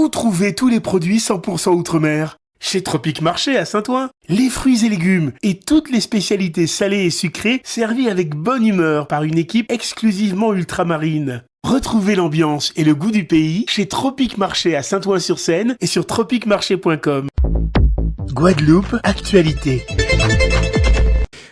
Où trouver tous les produits 100% Outre-mer ? Chez Tropic Marché à Saint-Ouen. Les fruits et légumes et toutes les spécialités salées et sucrées servies avec bonne humeur par une équipe exclusivement ultramarine. Retrouvez l'ambiance et le goût du pays chez Tropic Marché à Saint-Ouen-sur-Seine et sur tropicmarché.com. Guadeloupe, actualité.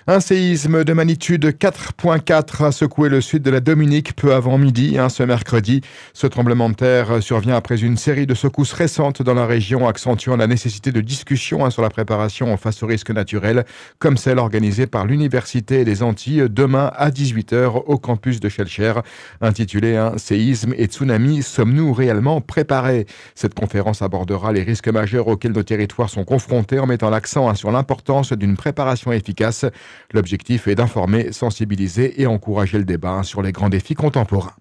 Un séisme de magnitude 4.4 a secoué le sud de la Dominique peu avant midi ce mercredi. Ce tremblement de terre survient après une série de secousses récentes dans la région, accentuant la nécessité de discussion sur la préparation face aux risques naturels, comme celle organisée par l'Université des Antilles demain à 18h au campus de Schellcher, intitulée Séisme et tsunami, sommes-nous réellement préparés ? Cette conférence abordera les risques majeurs auxquels nos territoires sont confrontés en mettant l'accent sur l'importance d'une préparation efficace. L'objectif est d'informer, sensibiliser et encourager le débat sur les grands défis contemporains.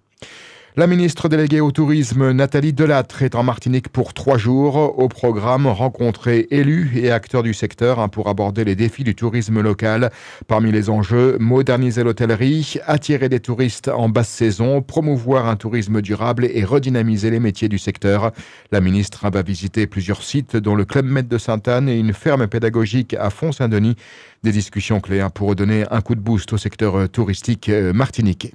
La ministre déléguée au tourisme, Nathalie Delattre, est en Martinique pour 3 jours. Au programme, rencontrer élus et acteurs du secteur pour aborder les défis du tourisme local. Parmi les enjeux, moderniser l'hôtellerie, attirer des touristes en basse saison, promouvoir un tourisme durable et redynamiser les métiers du secteur. La ministre va visiter plusieurs sites, dont le Club Med de Sainte-Anne et une ferme pédagogique à Font-Saint-Denis. Des discussions clés pour donner un coup de boost au secteur touristique martiniquais.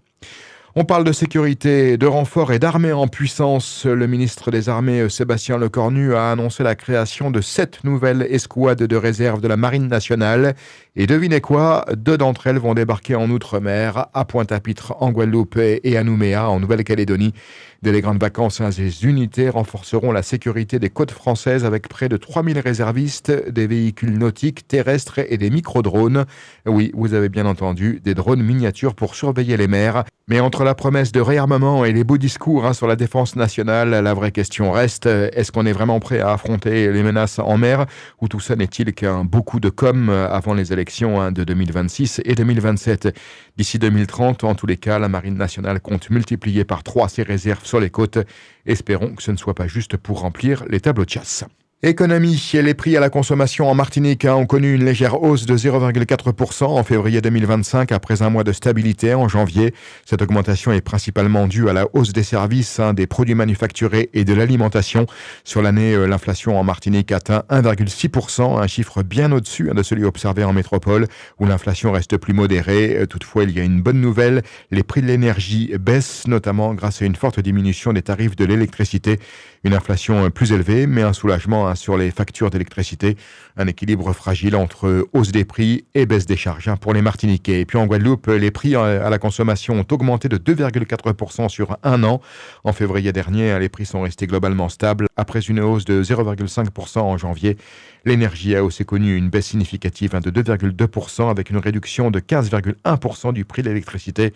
On parle de sécurité, de renfort et d'armée en puissance. Le ministre des Armées, Sébastien Lecornu, a annoncé la création de 7 nouvelles escouades de réserve de la Marine nationale. Et devinez quoi, 2 d'entre elles vont débarquer en Outre-mer, à Pointe-à-Pitre en Guadeloupe et à Nouméa en Nouvelle-Calédonie. Dès les grandes vacances, ces unités renforceront la sécurité des côtes françaises avec près de 3000 réservistes, des véhicules nautiques, terrestres et des micro-drones. Oui, vous avez bien entendu, des drones miniatures pour surveiller les mers. Mais entre la promesse de réarmement et les beaux discours sur la défense nationale, la vraie question reste, est-ce qu'on est vraiment prêt à affronter les menaces en mer, ou tout ça n'est-il qu'un beaucoup de com avant les élections de 2026 et 2027 ? D'ici 2030, en tous les cas, la Marine nationale compte multiplier par 3 ses réserves sur les côtes. Espérons que ce ne soit pas juste pour remplir les tableaux de chasse. Économie et les prix à la consommation en Martinique ont connu une légère hausse de 0,4% en février 2025 après un mois de stabilité en janvier. Cette augmentation est principalement due à la hausse des services, des produits manufacturés et de l'alimentation. Sur l'année, l'inflation en Martinique atteint 1,6%, un chiffre bien au-dessus de celui observé en métropole où l'inflation reste plus modérée. Toutefois, il y a une bonne nouvelle, les prix de l'énergie baissent, notamment grâce à une forte diminution des tarifs de l'électricité. Une inflation plus élevée, mais un soulagement sur les factures d'électricité. Un équilibre fragile entre hausse des prix et baisse des charges pour les Martiniquais. Et puis en Guadeloupe, les prix à la consommation ont augmenté de 2,4% sur un an. En février dernier, les prix sont restés globalement stables après une hausse de 0,5% en janvier. L'énergie a aussi connu une baisse significative de 2,2% avec une réduction de 15,1% du prix de l'électricité.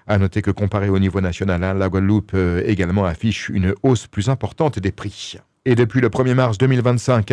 À noter que comparé au niveau national, la Guadeloupe également affiche une hausse plus importante des prix. Et depuis le 1er mars 2025,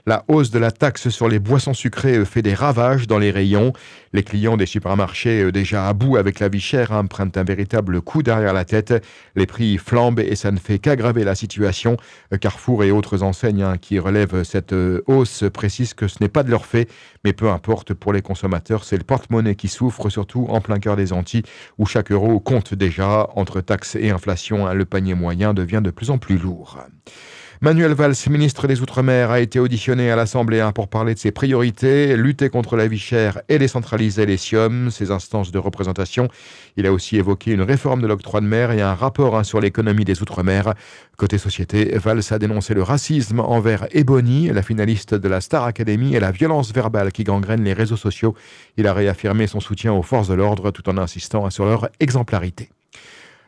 la hausse de la taxe sur les boissons sucrées fait des ravages dans les rayons. Les clients des supermarchés, déjà à bout avec la vie chère, prennent un véritable coup derrière la tête. Les prix flambent et ça ne fait qu'aggraver la situation. Carrefour et autres enseignes qui relèvent cette hausse précisent que ce n'est pas de leur fait. Mais peu importe, pour les consommateurs, c'est le porte-monnaie qui souffre, surtout en plein cœur des Antilles, où chaque euro compte déjà. Entre taxes et inflation, le panier moyen devient de plus en plus lourd. Manuel Valls, ministre des Outre-mer, a été auditionné à l'Assemblée pour parler de ses priorités, lutter contre la vie chère et décentraliser les SIOM, ses instances de représentation. Il a aussi évoqué une réforme de l'octroi de mer et un rapport sur l'économie des Outre-mer. Côté société, Valls a dénoncé le racisme envers Ebony, la finaliste de la Star Academy, et la violence verbale qui gangrène les réseaux sociaux. Il a réaffirmé son soutien aux forces de l'ordre tout en insistant sur leur exemplarité.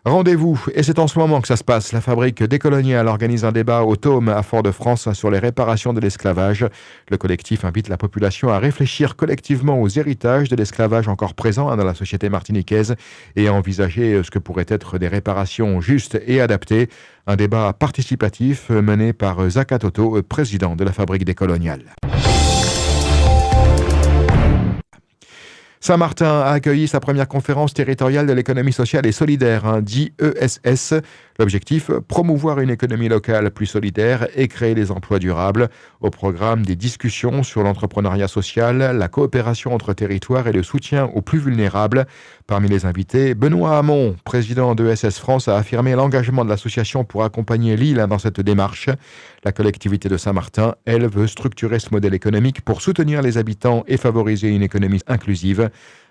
Rendez-vous, et c'est en ce moment que ça se passe. La fabrique décoloniale organise un débat au Tôme à Fort-de-France sur les réparations de l'esclavage. Le collectif invite la population à réfléchir collectivement aux héritages de l'esclavage encore présents dans la société martiniquaise et à envisager ce que pourraient être des réparations justes et adaptées. Un débat participatif mené par Zaka Toto, président de la fabrique décoloniale. Saint-Martin a accueilli sa première conférence territoriale de l'économie sociale et solidaire, dit ESS. L'objectif, promouvoir une économie locale plus solidaire et créer des emplois durables. Au programme, des discussions sur l'entrepreneuriat social, la coopération entre territoires et le soutien aux plus vulnérables. Parmi les invités, Benoît Hamon, président de ESS France, a affirmé l'engagement de l'association pour accompagner l'île dans cette démarche. La collectivité de Saint-Martin, elle, veut structurer ce modèle économique pour soutenir les habitants et favoriser une économie inclusive.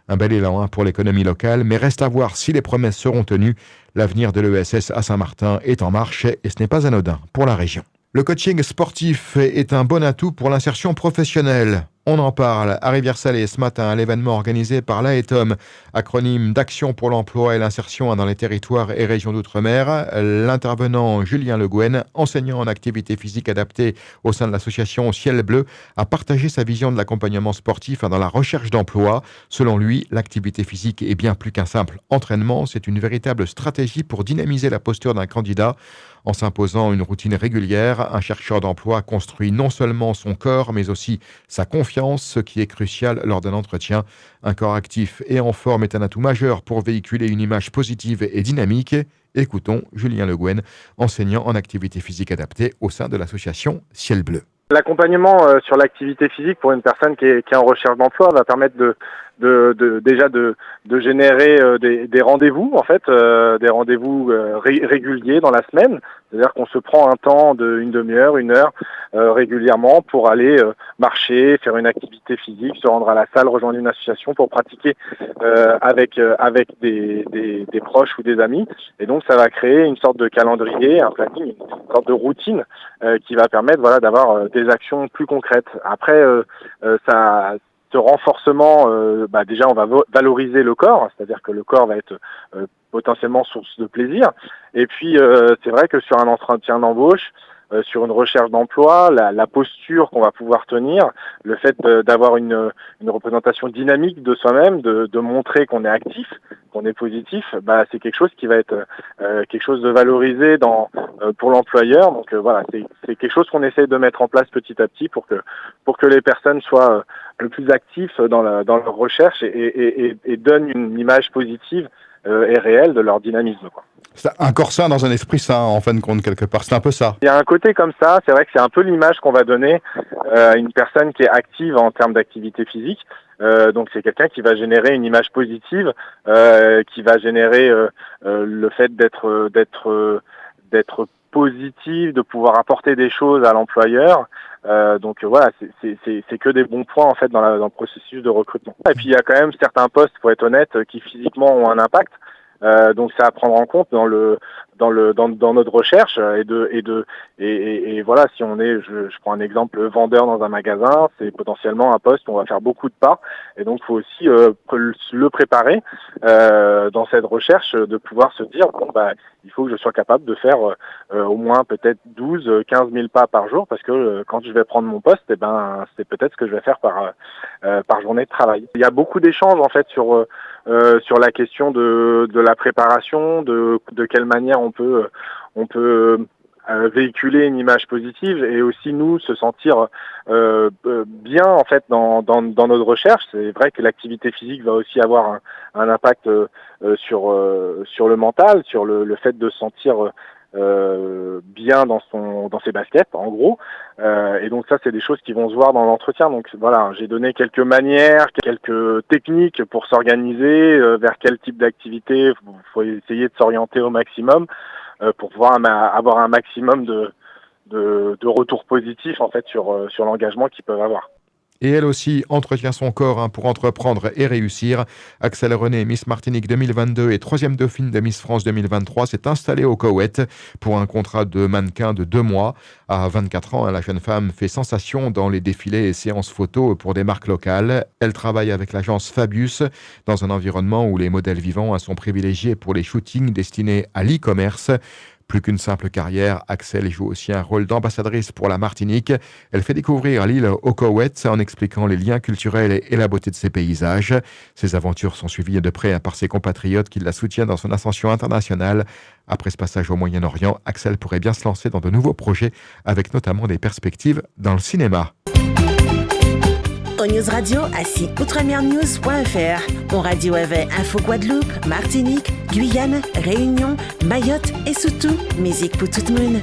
Un bel élan pour l'économie locale, mais reste à voir si les promesses seront tenues. L'avenir de l'ESS à Saint-Martin est en marche et ce n'est pas anodin pour la région. Le coaching sportif est un bon atout pour l'insertion professionnelle. On en parle à Rivière-Salée ce matin à l'événement organisé par l'AETOM, acronyme d'Action pour l'emploi et l'insertion dans les territoires et régions d'outre-mer. L'intervenant Julien Le Guen, enseignant en activité physique adaptée au sein de l'association Ciel Bleu, a partagé sa vision de l'accompagnement sportif dans la recherche d'emploi. Selon lui, l'activité physique est bien plus qu'un simple entraînement, c'est une véritable stratégie pour dynamiser la posture d'un candidat. En s'imposant une routine régulière, un chercheur d'emploi construit non seulement son corps, mais aussi sa confiance, ce qui est crucial lors d'un entretien. Un corps actif et en forme est un atout majeur pour véhiculer une image positive et dynamique. Écoutons Julien Le Guen, enseignant en activité physique adaptée au sein de l'association Ciel Bleu. L'accompagnement sur l'activité physique pour une personne qui est en recherche d'emploi va permettre de générer des rendez-vous en fait, des rendez-vous réguliers dans la semaine. C'est-à-dire qu'on se prend un temps d'une demi-heure, une heure régulièrement pour aller marcher, faire une activité physique, se rendre à la salle, rejoindre une association pour pratiquer avec des proches ou des amis. Et donc ça va créer une sorte de calendrier, un planning, une sorte de routine qui va permettre d'avoir des actions plus concrètes. Après ce renforcement, déjà on va valoriser le corps, c'est-à-dire que le corps va être potentiellement source de plaisir. Et puis c'est vrai que sur un entretien d'embauche, sur une recherche d'emploi, la posture qu'on va pouvoir tenir, le fait d'avoir une représentation dynamique de soi-même, de montrer qu'on est actif, qu'on est positif, c'est quelque chose qui va être quelque chose de valorisé pour l'employeur. Donc voilà, c'est quelque chose qu'on essaie de mettre en place petit à petit pour que les personnes soient le plus actifs dans leur recherche et donnent une image positive et réelle de leur dynamisme, quoi. C'est un corps sain dans un esprit sain, en fin de compte, quelque part. C'est un peu ça. Il y a un côté comme ça, c'est vrai que c'est un peu l'image qu'on va donner à une personne qui est active en termes d'activité physique. Donc c'est quelqu'un qui va générer une image positive, qui va générer le fait d'être positif, de pouvoir apporter des choses à l'employeur. Donc voilà, c'est que des bons points en fait dans le processus de recrutement. Et puis il y a quand même certains postes, pour être honnête, qui physiquement ont un impact. Donc c'est à prendre en compte dans notre recherche et voilà, si on est, je prends un exemple, vendeur dans un magasin, c'est potentiellement un poste où on va faire beaucoup de pas et donc il faut aussi le préparer dans cette recherche, de pouvoir se dire il faut que je sois capable de faire au moins peut-être 12-15 000 pas par jour, parce que quand je vais prendre mon poste, c'est peut-être ce que je vais faire par journée de travail. Il y a beaucoup d'échanges en fait sur la question de la préparation, de quelle manière on peut véhiculer une image positive et aussi nous se sentir bien en fait dans notre recherche. C'est vrai que l'activité physique va aussi avoir un impact sur le mental, sur le fait de se sentir bien dans ses baskets en gros, et donc ça c'est des choses qui vont se voir dans l'entretien. Donc voilà, j'ai donné quelques manières, quelques techniques pour s'organiser, vers quel type d'activité faut essayer de s'orienter au maximum pour pouvoir avoir un maximum de retours positifs en fait sur l'engagement qu'ils peuvent avoir. Et elle aussi entretient son corps pour entreprendre et réussir. Axel René, Miss Martinique 2022 et 3e dauphine de Miss France 2023, s'est installée au Koweït pour un contrat de mannequin de 2 mois. À 24 ans, la jeune femme fait sensation dans les défilés et séances photos pour des marques locales. Elle travaille avec l'agence Fabius dans un environnement où les modèles vivants sont privilégiés pour les shootings destinés à l'e-commerce. Plus qu'une simple carrière, Axel joue aussi un rôle d'ambassadrice pour la Martinique. Elle fait découvrir l'île au Koweït en expliquant les liens culturels et la beauté de ses paysages. Ses aventures sont suivies de près par ses compatriotes qui la soutiennent dans son ascension internationale. Après ce passage au Moyen-Orient, Axel pourrait bien se lancer dans de nouveaux projets avec notamment des perspectives dans le cinéma. au News Radio assis outremernews.fr. On radio avec Info Guadeloupe, Martinique, Guyane, Réunion, Mayotte et surtout musique pour tout le monde.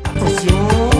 Attention.